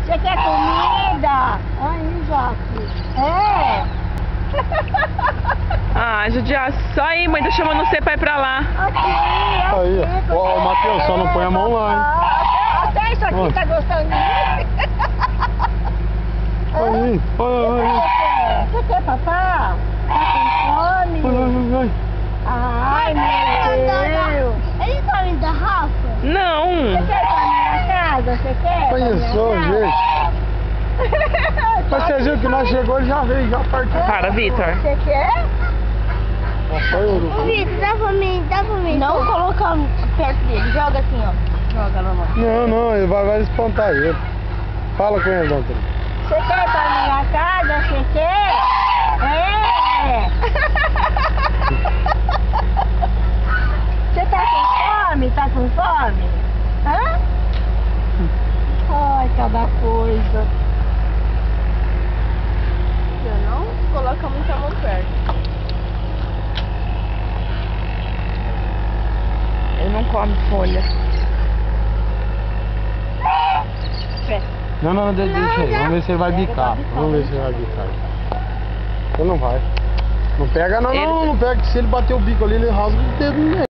Você quer comida? Aí, Jaque. É. Ah, judiação. Aí, mãe, tá chamando você pra ir pra lá. Aqui. Aí, ó, Matheus, só não põe a mão lá, hein? Até isso aqui tá gostando de mim. Aí, olha. Você quer papá? Tá com fome? Ai. Ai, meu Deus. Ele tá me da Rafa? Não. Você quer ir pra minha casa? Você quer? Olha só, gente. Mas você viu que nós chegou, ele já veio, já partiu. Para, Vitor. Você quer? Ô, Vitor, dá pra mim. Não coloca perto dele. Joga assim, ó. Joga normal. Não, ele vai espantar ele. Fala com ele, Antônio. Você quer ir pra minha casa? Você quer? É. Você tá com fome? Tá com fome? Hã? Ai, cada coisa. Não coloca muita mão perto. Ele não come folha. Não, deixa aí. Vamos ver se ele vai bicar. Vamos ver se ele vai bicar. Ele não vai. Não pega não, não pega, que se ele bater o bico ali, ele rasga o dedo no meio.